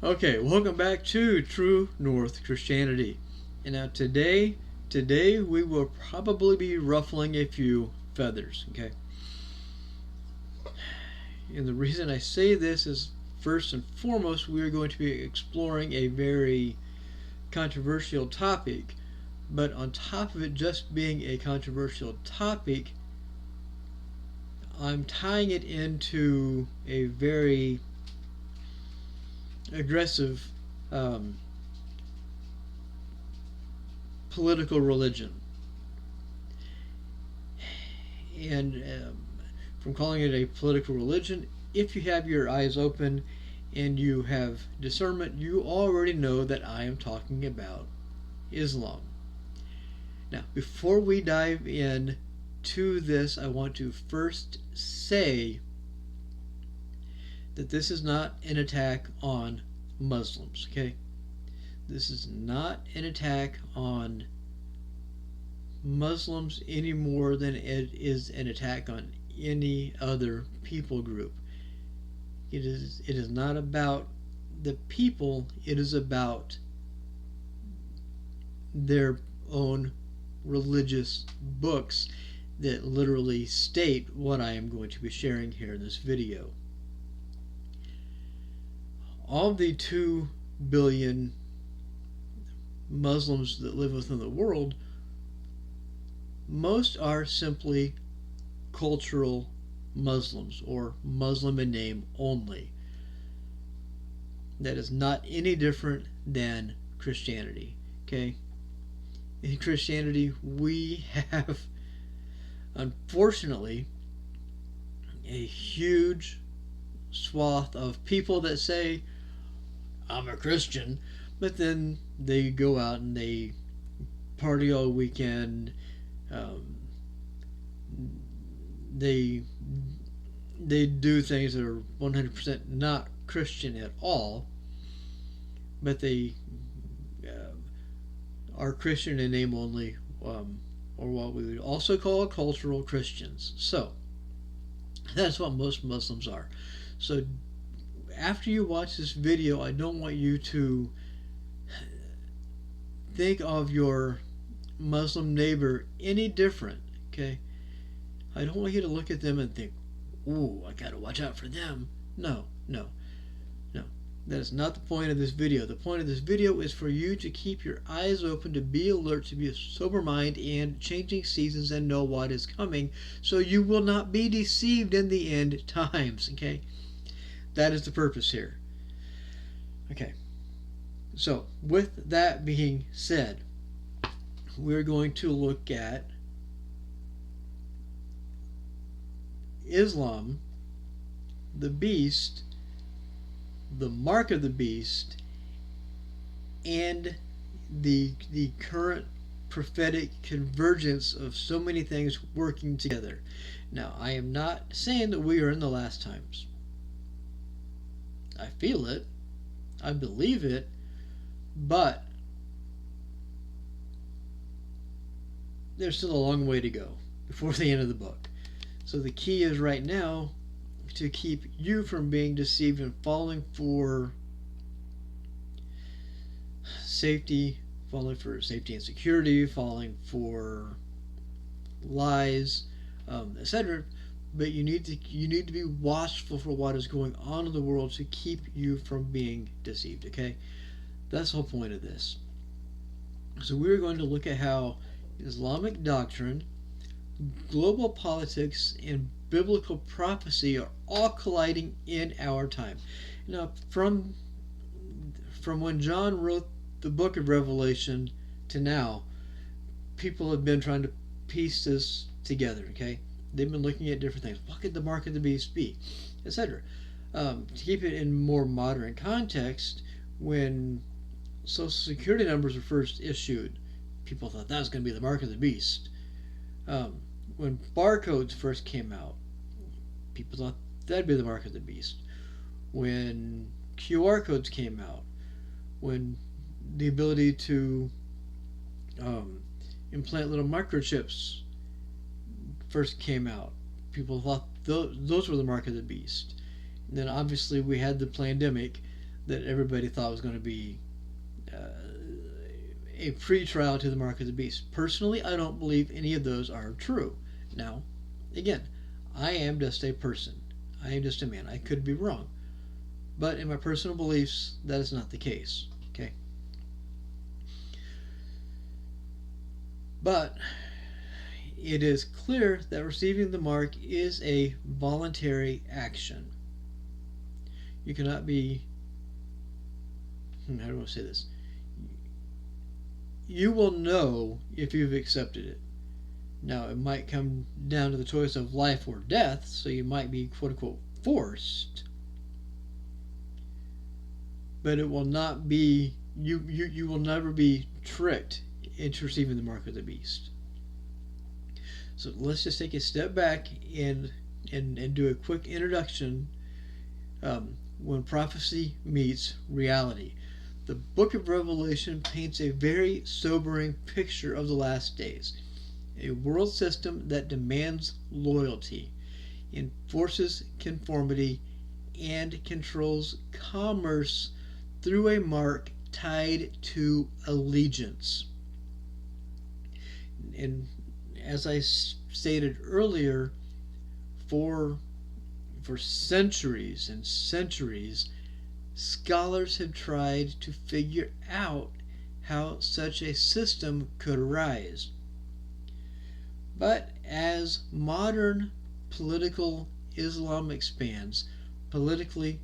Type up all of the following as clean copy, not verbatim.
Okay, welcome back to True North Christianity. And now today we will probably be ruffling a few feathers, okay? And the reason I say this is first and foremost we are going to be exploring a very controversial topic, but on top of it just being a controversial topic, I'm tying it into a very aggressive political religion. And from calling it a political religion, if you have your eyes open and you have discernment, you already know that I am talking about Islam. Now, before we dive in to this, I want to first say that this is not an attack on Muslims, okay? This is not an attack on Muslims any more than it is an attack on any other people group. It is not about the people, it is about their own religious books that literally state what I am going to be sharing here in this video. All the 2 billion Muslims that live within the world, most are simply cultural Muslims, or Muslim in name only. That is not any different than Christianity, okay? In Christianity, we have, unfortunately, a huge swath of people that say, I'm a Christian, but then they go out and they party all weekend. They do things that are 100% not Christian at all, but they are Christian in name only, or what we would also call cultural Christians. So that's what most Muslims are. So after you watch this video, I don't want you to think of your Muslim neighbor any different, okay? I don't want you to look at them and think, ooh, I gotta watch out for them. No. That is not the point of this video. The point of this video is for you to keep your eyes open, to be alert, to be a sober mind and changing seasons and know what is coming, so you will not be deceived in the end times, okay? That is the purpose here. Okay. So, with that being said, we're going to look at Islam, the beast, the mark of the beast, and the current prophetic convergence of so many things working together. Now, I am not saying that we are in the last times. I feel it, I believe it, but there's still a long way to go before the end of the book. So the key is right now to keep you from being deceived and falling for safety and security, falling for lies, etc. But you need to be watchful for what is going on in the world to keep you from being deceived, okay? That's the whole point of this. So we're going to look at how Islamic doctrine, global politics, and biblical prophecy are all colliding in our time. Now, from when John wrote the book of Revelation to now, people have been trying to piece this together, okay? They've been looking at different things. What could the mark of the beast be? Etc. To keep it in more modern context, when Social Security numbers were first issued, people thought that was going to be the mark of the beast. When barcodes first came out, people thought that'd be the mark of the beast. When QR codes came out, when the ability to implant little microchips first came out, people thought those were the mark of the beast. And then obviously we had the pandemic that everybody thought was going to be a pre-trial to the mark of the beast. Personally, I don't believe any of those are true. Now, again, I am just a person. I am just a man. I could be wrong. But in my personal beliefs, that is not the case. Okay? But it is clear that receiving the mark is a voluntary action. You cannot be, how do I say this? You will know if you've accepted it. Now, it might come down to the choice of life or death, so you might be quote unquote forced, but it will not be, you will never be tricked into receiving the mark of the beast. So let's just take a step back and do a quick introduction when prophecy meets reality. The book of Revelation paints a very sobering picture of the last days. A world system that demands loyalty, enforces conformity, and controls commerce through a mark tied to allegiance. And as I stated earlier, for centuries and centuries, scholars have tried to figure out how such a system could arise. But as modern political Islam expands, politically,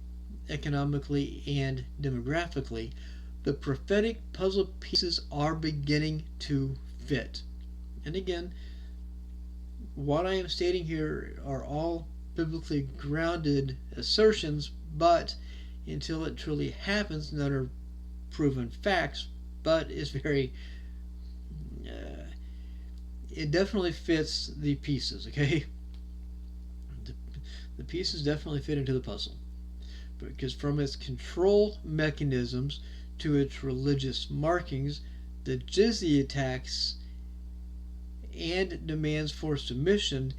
economically, and demographically, the prophetic puzzle pieces are beginning to fit. And again, what I am stating here are all biblically grounded assertions, but until it truly happens, none are proven facts, but it's very, it definitely fits the pieces, okay? The pieces definitely fit into the puzzle. Because from its control mechanisms to its religious markings, the jizya tax, and demands for submission,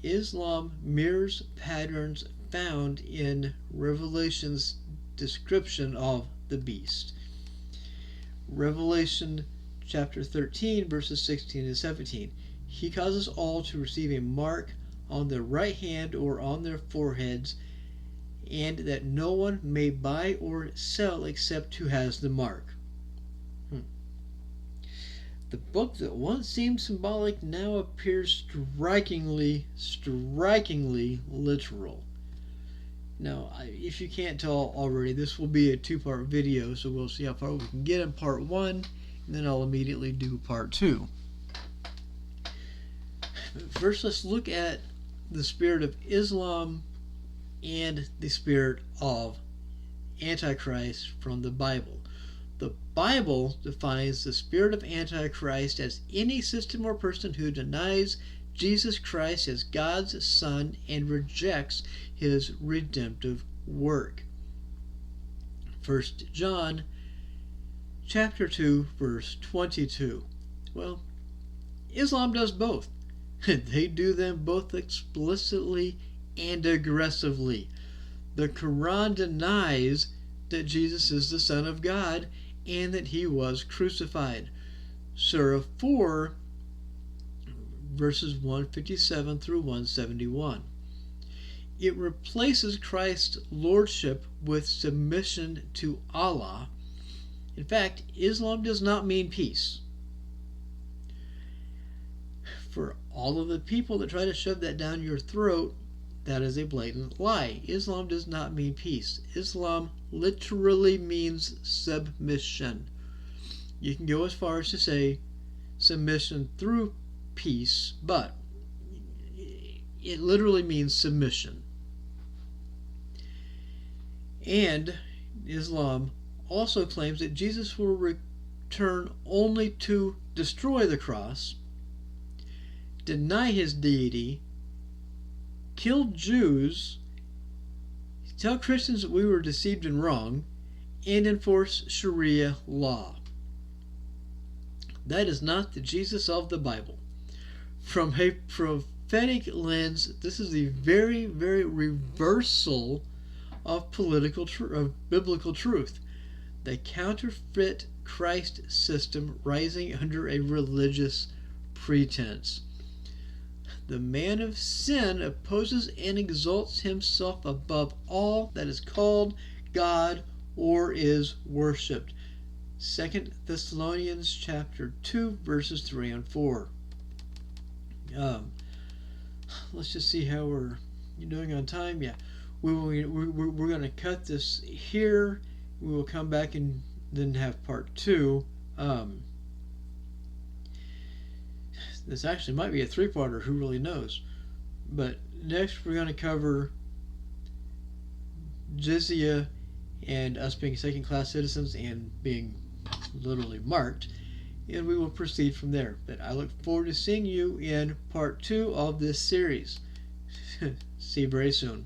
Islam mirrors patterns found in Revelation's description of the beast. Revelation chapter 13, verses 16 and 17. He causes all to receive a mark on their right hand or on their foreheads, and that no one may buy or sell except who has the mark. The book that once seemed symbolic now appears strikingly literal. Now, if you can't tell already, this will be a two-part video, so we'll see how far we can get in part 1, and then I'll immediately do part 2. First, let's look at the spirit of Islam and the spirit of Antichrist from the Bible. The Bible defines the spirit of Antichrist as any system or person who denies Jesus Christ as God's Son and rejects his redemptive work. 1 John chapter 2, verse 22. Well, Islam does both. They do them both explicitly and aggressively. The Quran denies that Jesus is the Son of God and that he was crucified. Surah 4, verses 157 through 171. It replaces Christ's lordship with submission to Allah. In fact, Islam does not mean peace. For all of the people that try to shove that down your throat, that is a blatant lie. Islam does not mean peace. Islam literally means submission. You can go as far as to say submission through peace, but it literally means submission. And Islam also claims that Jesus will return only to destroy the cross, deny his deity, kill Jews, tell Christians that we were deceived and wrong, and enforce Sharia law. That is not the Jesus of the Bible. From a prophetic lens, this is the very, very reversal of biblical truth. The counterfeit Christ system rising under a religious pretense. The man of sin opposes and exalts himself above all that is called God or is worshipped. 2 Thessalonians chapter 2 verses 3 and 4. Let's just see how we're doing on time. Yeah, we're going to cut this here. We will come back and then have part 2. This actually might be a 3-parter, who really knows. But next we're going to cover jizya and us being second-class citizens and being literally marked, and we will proceed from there. But I look forward to seeing you in part 2 of this series. See you very soon.